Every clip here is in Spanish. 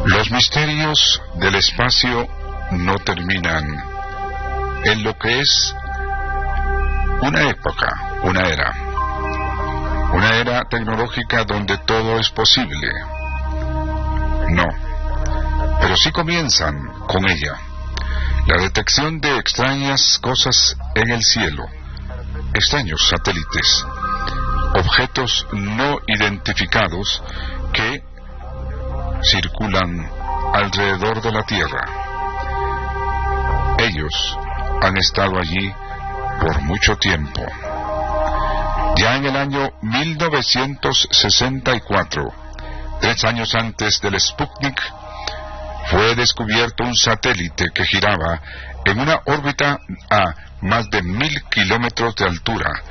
Los misterios del espacio no terminan en lo que es una época, una era tecnológica donde todo es posible. No, pero sí comienzan con ella. La detección de extrañas cosas en el cielo, extraños satélites, objetos no identificados que circulan alrededor de la Tierra. Ellos han estado allí por mucho tiempo. Ya en el año 1964, 3 años antes del Sputnik, fue descubierto un satélite que giraba en una órbita a más de 1000 kilómetros de altura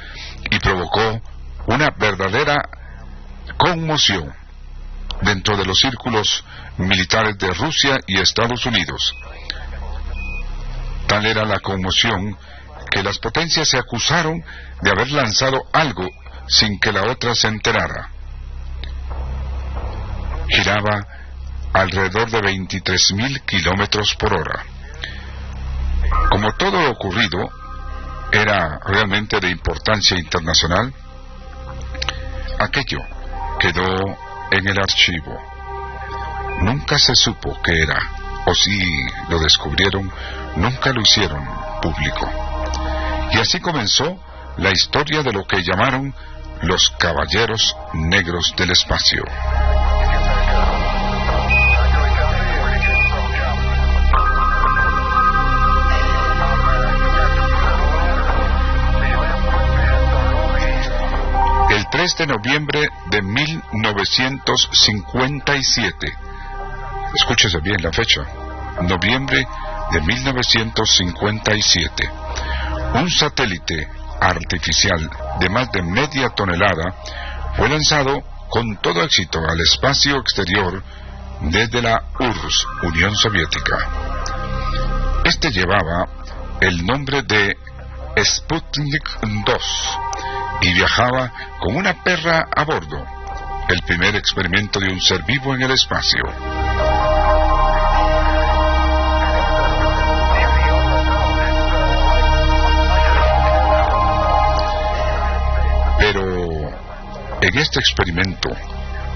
y provocó una verdadera conmoción dentro de los círculos militares de Rusia y Estados Unidos. Tal era la conmoción que las potencias se acusaron de haber lanzado algo sin que la otra se enterara. Giraba alrededor de 23.000 kilómetros por hora. Como todo lo ocurrido era realmente de importancia internacional, aquello quedó en el archivo. Nunca se supo qué era, o si lo descubrieron, nunca lo hicieron público. Y así comenzó la historia de lo que llamaron los Caballeros Negros del Espacio. El 3 de noviembre de 1957, escúchese bien la fecha, noviembre de 1957, un satélite artificial de más de media tonelada fue lanzado con todo éxito al espacio exterior desde la URSS, Unión Soviética. Este llevaba el nombre de Sputnik 2 y viajaba con una perra a bordo, el primer experimento de un ser vivo en el espacio. Pero en este experimento,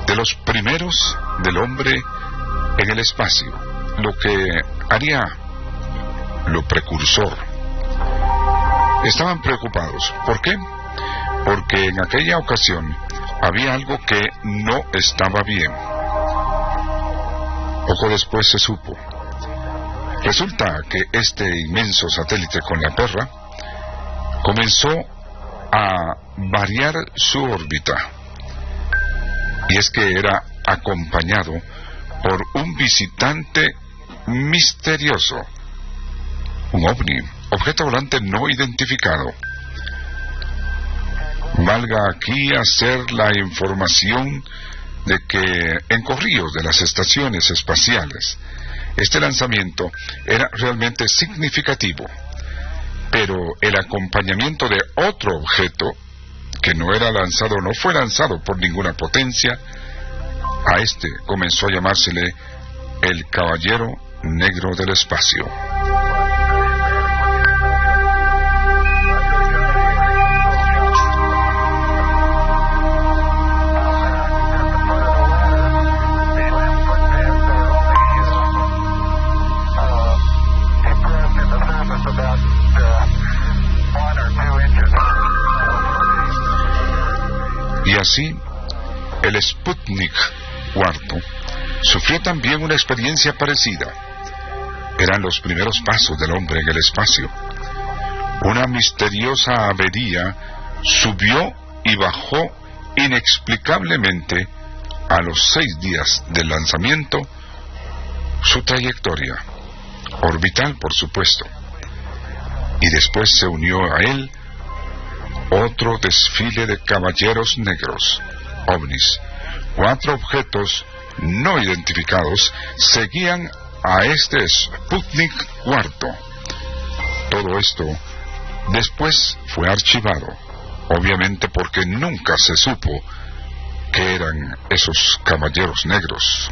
de los primeros del hombre en el espacio, lo que haría lo precursor, estaban preocupados. ¿Por qué? Porque en aquella ocasión había algo que no estaba bien. Poco después se supo. Resulta que este inmenso satélite con la perra comenzó a variar su órbita. Y es que era acompañado por un visitante misterioso, un ovni, objeto volante no identificado. Valga aquí hacer la información de que en corrillos de las estaciones espaciales este lanzamiento era realmente significativo, pero el acompañamiento de otro objeto que no fue lanzado por ninguna potencia, a este comenzó a llamársele el Caballero Negro del Espacio. Y así, el Sputnik IV sufrió también una experiencia parecida. Eran los primeros pasos del hombre en el espacio. Una misteriosa avería subió y bajó inexplicablemente a los 6 días del lanzamiento su trayectoria, orbital por supuesto. Y después se unió a él otro desfile de caballeros negros, ovnis. 4 objetos no identificados seguían a este Sputnik IV. Todo esto después fue archivado, obviamente porque nunca se supo qué eran esos caballeros negros.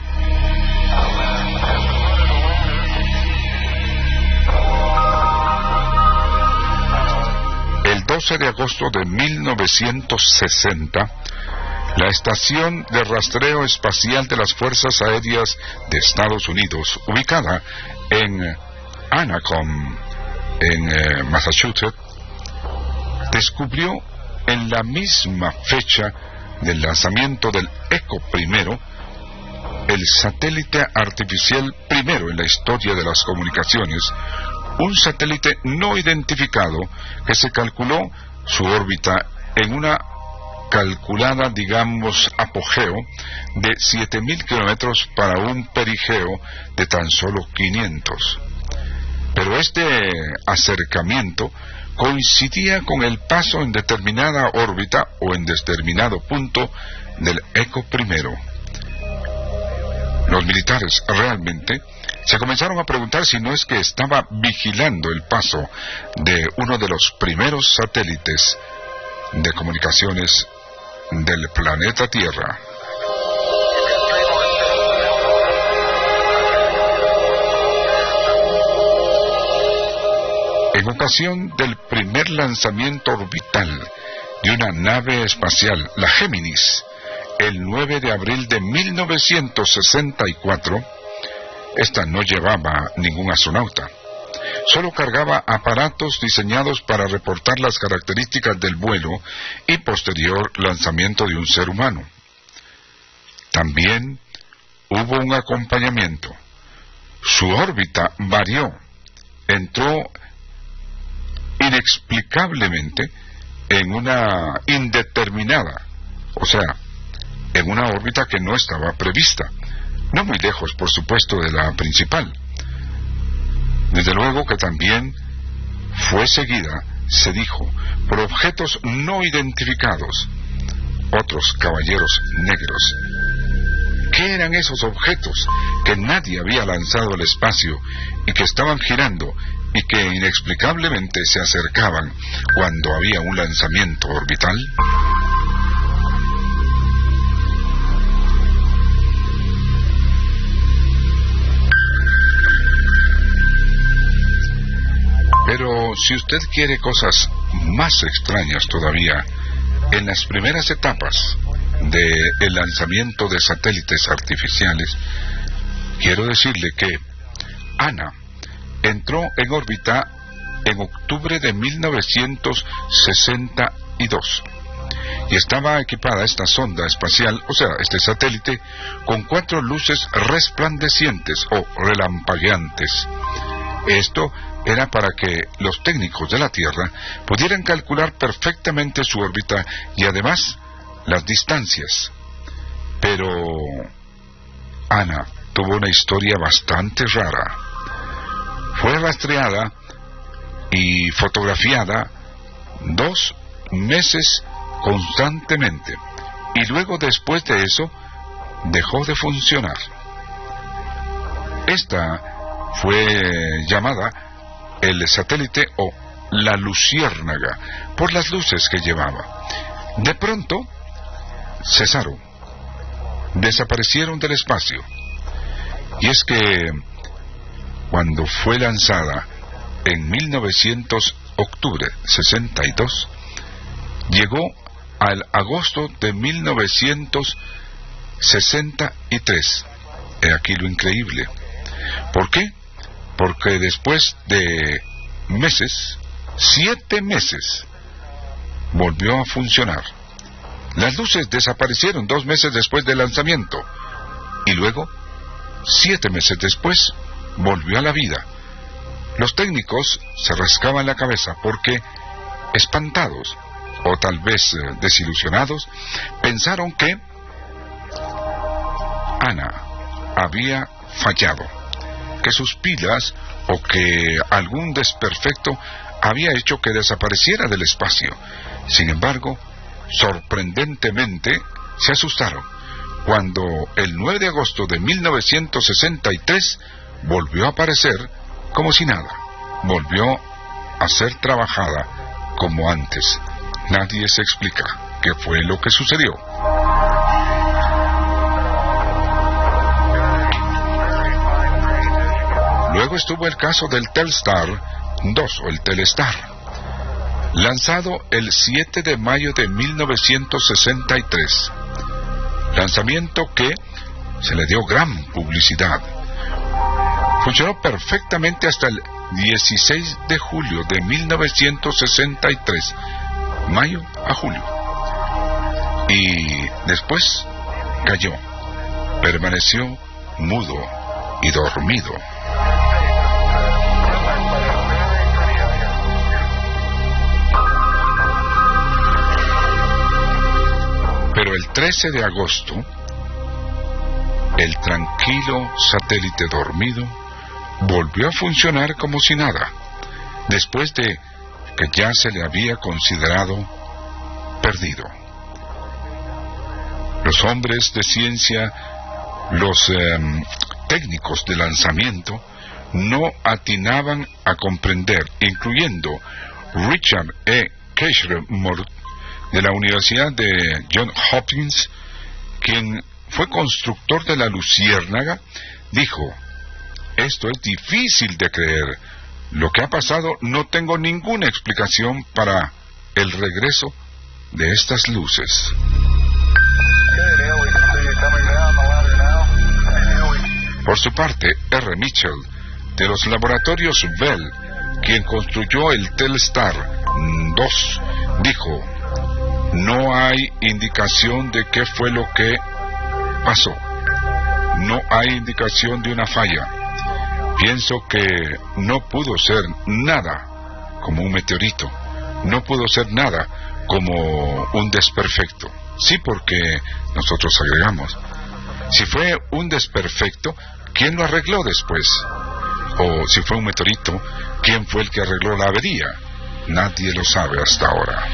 12 de agosto de 1960, la Estación de Rastreo Espacial de las Fuerzas Aéreas de Estados Unidos, ubicada en Anaconda, en Massachusetts, descubrió en la misma fecha del lanzamiento del ECO primero, el satélite artificial primero en la historia de las comunicaciones, un satélite no identificado que se calculó su órbita en una calculada, digamos, apogeo de 7.000 kilómetros para un perigeo de tan solo 500. Pero este acercamiento coincidía con el paso en determinada órbita o en determinado punto del ECO primero. Los militares realmente se comenzaron a preguntar si no es que estaba vigilando el paso de uno de los primeros satélites de comunicaciones del planeta Tierra. En ocasión del primer lanzamiento orbital de una nave espacial, la Géminis, el 9 de abril de 1964, esta no llevaba ningún astronauta. Solo cargaba aparatos diseñados para reportar las características del vuelo y posterior lanzamiento de un ser humano. También hubo un acompañamiento. Su órbita varió, entró inexplicablemente en una indeterminada, o sea, en una órbita que no estaba prevista, no muy lejos, por supuesto, de la principal. Desde luego que también fue seguida, se dijo, por objetos no identificados, otros caballeros negros. ¿Qué eran esos objetos que nadie había lanzado al espacio y que estaban girando y que inexplicablemente se acercaban cuando había un lanzamiento orbital? Pero si usted quiere cosas más extrañas todavía, en las primeras etapas del lanzamiento de satélites artificiales, quiero decirle que Ana entró en órbita en octubre de 1962 y estaba equipada esta sonda espacial, o sea, este satélite, con 4 luces resplandecientes o relampagueantes. Esto era para que los técnicos de la Tierra pudieran calcular perfectamente su órbita y además las distancias. Pero Ana tuvo una historia bastante rara. Fue rastreada y fotografiada 2 meses constantemente y luego, después de eso, dejó de funcionar. Esta fue llamada el satélite o la luciérnaga por las luces que llevaba. De pronto cesaron, desaparecieron del espacio. Y es que cuando fue lanzada en 1962, llegó al agosto de 1963. He aquí lo increíble. ¿Por qué? Porque después de meses, 7 meses, volvió a funcionar. Las luces desaparecieron 2 meses después del lanzamiento y luego, 7 meses después, volvió a la vida. Los técnicos se rascaban la cabeza porque, espantados o tal vez desilusionados, pensaron que Ana había fallado, que sus pilas o que algún desperfecto había hecho que desapareciera del espacio. Sin embargo, sorprendentemente se asustaron cuando el 9 de agosto de 1963 volvió a aparecer como si nada, volvió a ser trabajada como antes. Nadie se explica qué fue lo que sucedió. Luego estuvo el caso del Telstar 2 o el Telestar. lanzado el 7 de mayo de 1963. Lanzamiento que se le dio gran publicidad. Funcionó perfectamente hasta el 16 de julio de 1963, mayo a julio. Y después cayó, permaneció mudo y dormido. Pero el 13 de agosto, el tranquilo satélite dormido volvió a funcionar como si nada, después de que ya se le había considerado perdido. Los hombres de ciencia, los técnicos de lanzamiento, no atinaban a comprender, incluyendo Richard E. Keshler-Murd, de la Universidad de Johns Hopkins, quien fue constructor de la Luciérnaga, dijo: esto es difícil de creer. Lo que ha pasado, no tengo ninguna explicación para el regreso de estas luces. Por su parte, R. Mitchell, de los laboratorios Bell, quien construyó el Telstar 2, dijo: no hay indicación de qué fue lo que pasó. No hay indicación de una falla. Pienso que no pudo ser nada como un meteorito. No pudo ser nada como un desperfecto. Sí, porque nosotros agregamos: si fue un desperfecto, ¿quién lo arregló después? O si fue un meteorito, ¿quién fue el que arregló la avería? Nadie lo sabe hasta ahora.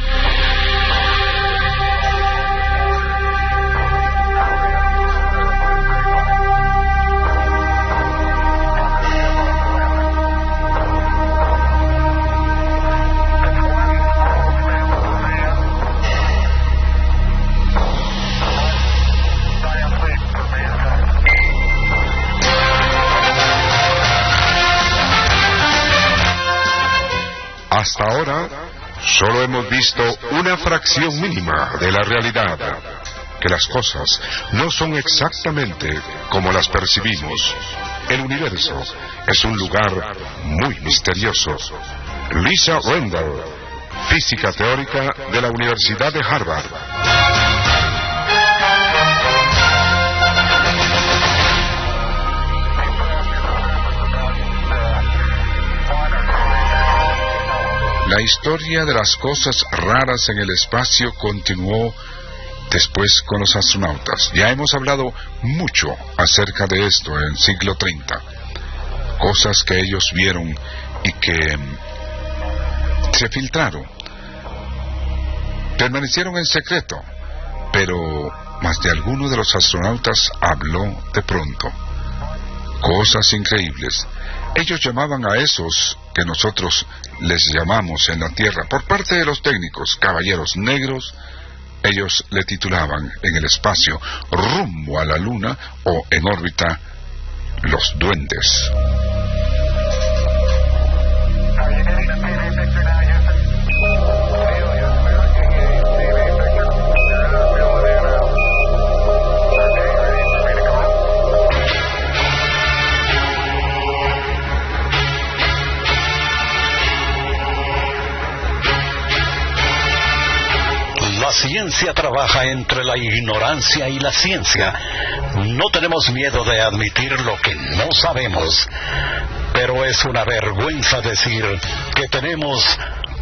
Hasta ahora, solo hemos visto una fracción mínima de la realidad, que las cosas no son exactamente como las percibimos. El universo es un lugar muy misterioso. Lisa Rendell, física teórica de la Universidad de Harvard. La historia de las cosas raras en el espacio continuó después con los astronautas. Ya hemos hablado mucho acerca de esto en el siglo 30. Cosas que ellos vieron y que se filtraron. Permanecieron en secreto, pero más de alguno de los astronautas habló de pronto. Cosas increíbles. Ellos llamaban a esos que nosotros les llamamos en la Tierra, por parte de los técnicos, caballeros negros. Ellos le titulaban en el espacio, rumbo a la Luna, o en órbita, los duendes. La ciencia trabaja entre la ignorancia y la ciencia. No tenemos miedo de admitir lo que no sabemos, pero es una vergüenza decir que tenemos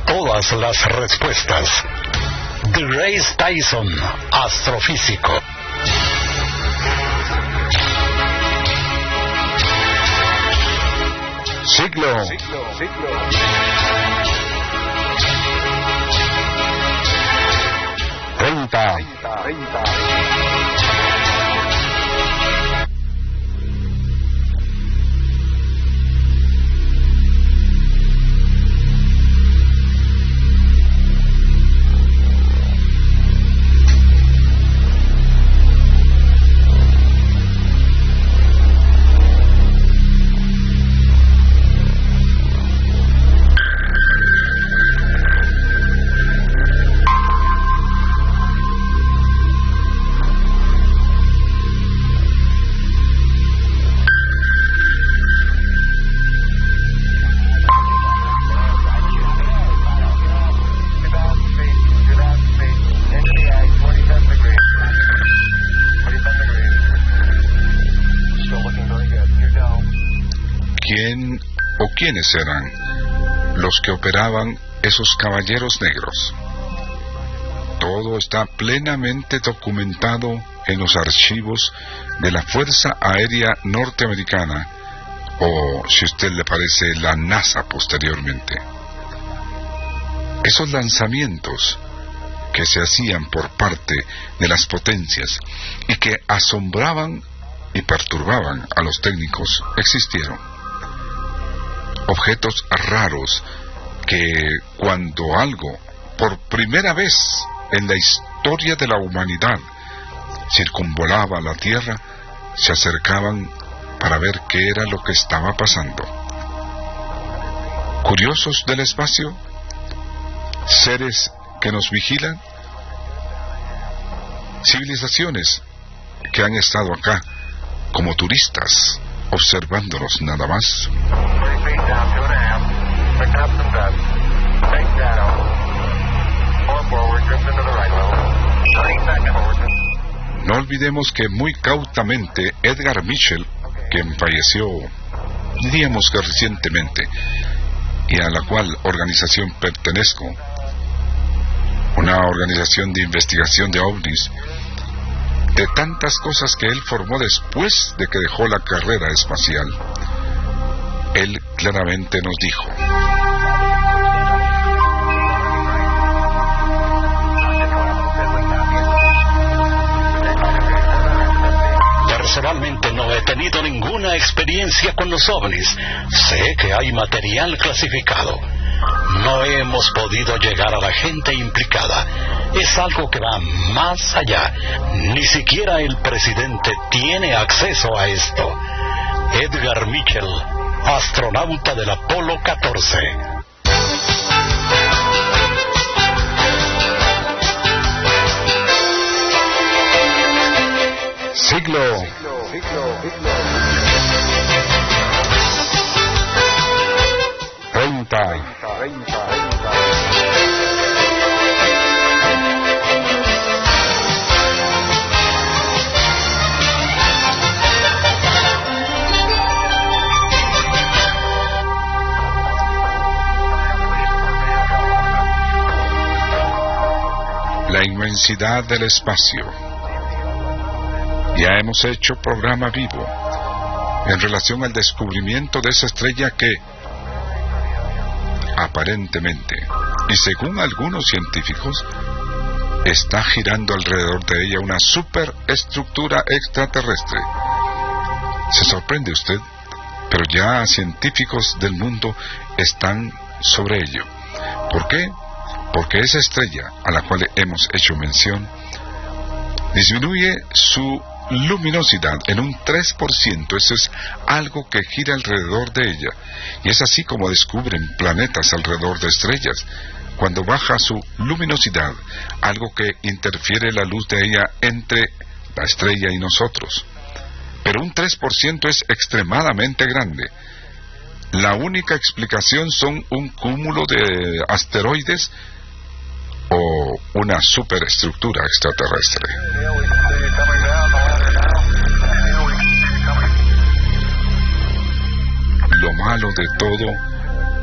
todas las respuestas. Grace Tyson, astrofísico. Siglo. 30. quién o quiénes eran los que operaban esos caballeros negros. Todo está plenamente documentado en los archivos de la Fuerza Aérea Norteamericana, o, si a usted le parece, la NASA posteriormente. Esos lanzamientos que se hacían por parte de las potencias y que asombraban y perturbaban a los técnicos existieron. Objetos raros que, cuando algo, por primera vez en la historia de la humanidad, circunvolaba la Tierra, se acercaban para ver qué era lo que estaba pasando. Curiosos del espacio, seres que nos vigilan, civilizaciones que han estado acá como turistas, observándonos nada más. No olvidemos que muy cautamente Edgar Mitchell, quien falleció, diríamos que recientemente, y a la cual organización pertenezco, una organización de investigación de ovnis, de tantas cosas que él formó después de que dejó la carrera espacial, él claramente nos dijo: personalmente no he tenido ninguna experiencia con los ovnis. Sé que hay material clasificado. No hemos podido llegar a la gente implicada. Es algo que va más allá. Ni siquiera el presidente tiene acceso a esto. Edgar Mitchell, astronauta del Apolo 14. Siglo 30. La inmensidad del espacio. Ya hemos hecho programa vivo en relación al descubrimiento de esa estrella que, aparentemente, y según algunos científicos, está girando alrededor de ella una superestructura extraterrestre. ¿Se sorprende usted? Pero ya científicos del mundo están sobre ello. ¿Por qué? Porque esa estrella a la cual hemos hecho mención disminuye su luminosidad en un 3%. Eso es algo que gira alrededor de ella, y es así como descubren planetas alrededor de estrellas. Cuando baja su luminosidad, algo que interfiere la luz de ella entre la estrella y nosotros. Pero un 3% es extremadamente grande. La única explicación son un cúmulo de asteroides o una superestructura extraterrestre. Lo malo de todo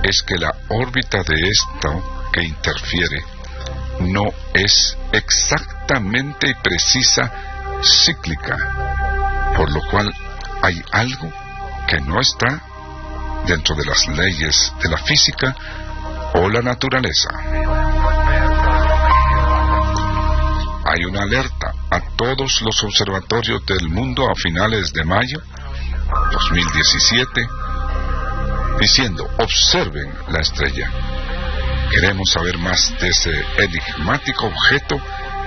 es que la órbita de esto que interfiere no es exactamente y precisa cíclica, por lo cual hay algo que no está dentro de las leyes de la física o la naturaleza. Hay una alerta a todos los observatorios del mundo a finales de mayo 2017 diciendo: observen la estrella. Queremos saber más de ese enigmático objeto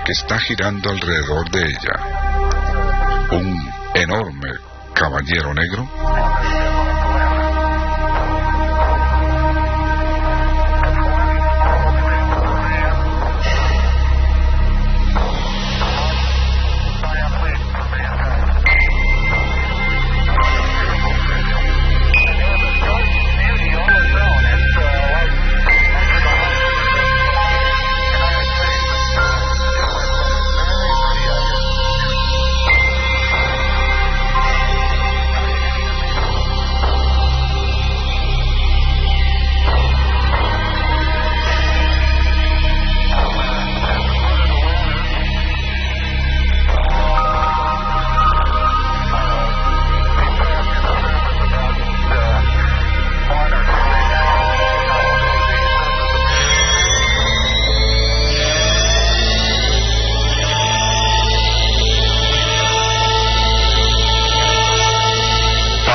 que está girando alrededor de ella. Un enorme caballero negro.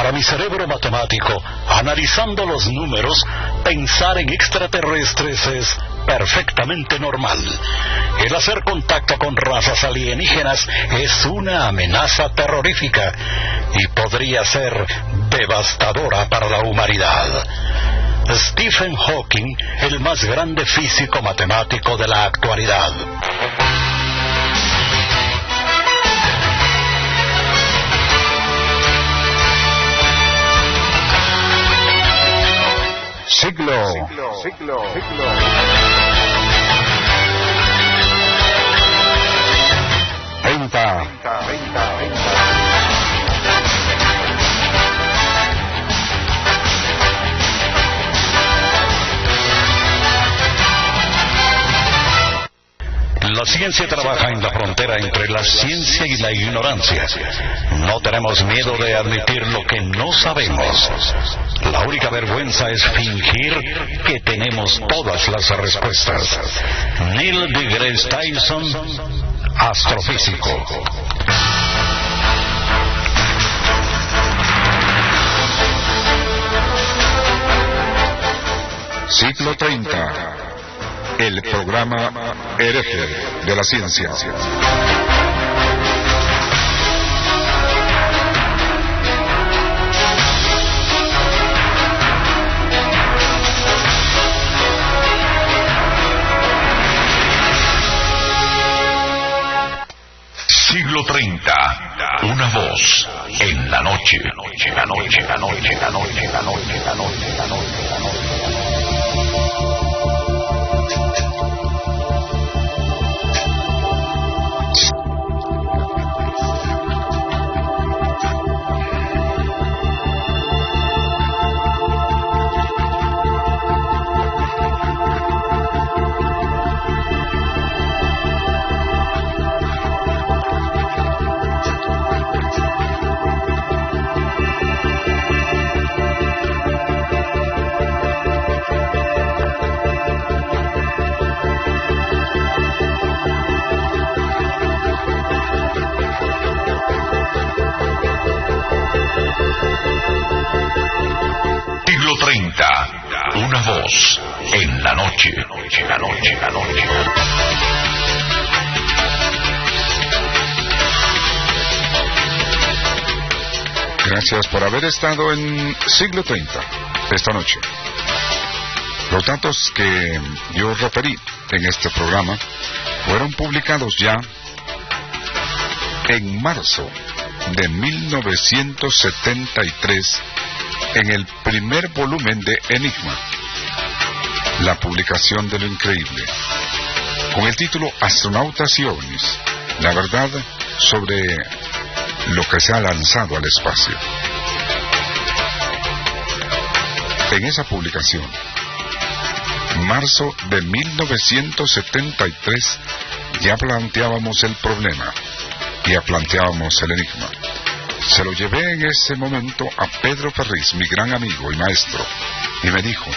Para mi cerebro matemático, analizando los números, pensar en extraterrestres es perfectamente normal. El hacer contacto con razas alienígenas es una amenaza terrorífica y podría ser devastadora para la humanidad. Stephen Hawking, el más grande físico matemático de la actualidad. Siglo 30. La ciencia trabaja en la frontera entre la ciencia y la ignorancia. No tenemos miedo de admitir lo que no sabemos. La única vergüenza es fingir que tenemos todas las respuestas. Neil deGrasse Tyson, astrofísico. Siglo 30. El programa hereje de la ciencia. Siglo 30. Una voz en la noche. La noche, la noche, la noche, la noche, la noche, la noche, la noche. Siglo 30. Una voz en la noche. La noche, la noche. Gracias por haber estado en Siglo 30 esta noche. Los datos que yo referí en este programa fueron publicados ya en marzo de 1973 en el primer volumen de Enigma, la publicación de lo increíble, con el título Astronautas y OVNIs, la verdad sobre lo que se ha lanzado al espacio. En esa publicación, marzo de 1973, ya planteábamos el problema, ya planteábamos el enigma. Se lo llevé en ese momento a Pedro Ferriz, mi gran amigo y maestro, y me dijo,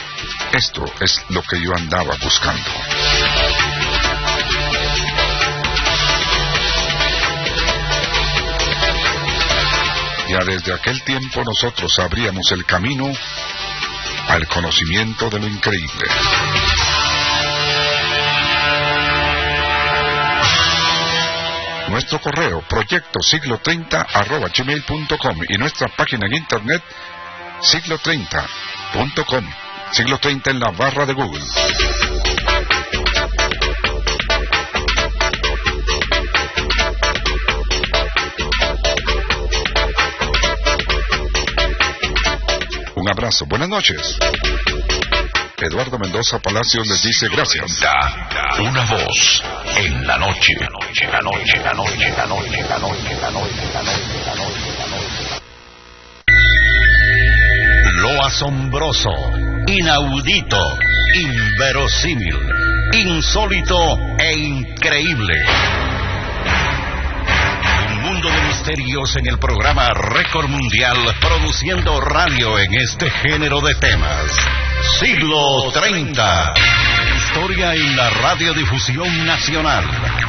esto es lo que yo andaba buscando. Ya desde aquel tiempo nosotros abríamos el camino al conocimiento de lo increíble. Nuestro correo, proyectosiglo30@gmail.com, y nuestra página en internet, siglo30.com. Siglo 30 en la barra de Google. Un abrazo, buenas noches. Eduardo Mendoza Palacios les dice gracias. Una voz en la noche. La noche, la noche, la noche, la noche, la noche, la noche, la noche, la noche, la noche. Lo asombroso, inaudito, inverosímil, insólito e increíble. Un mundo de misterios en el programa Récord Mundial, produciendo radio en este género de temas. Siglo 30. historia en la radiodifusión nacional.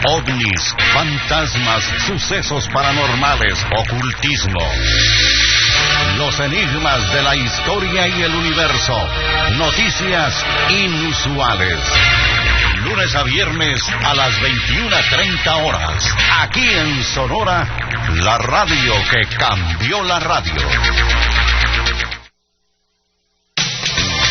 OVNIs, fantasmas, sucesos paranormales, ocultismo. Los enigmas de la historia y el universo. Noticias inusuales. Lunes a viernes a las 21:30 horas. Aquí en Sonora, la radio que cambió la radio.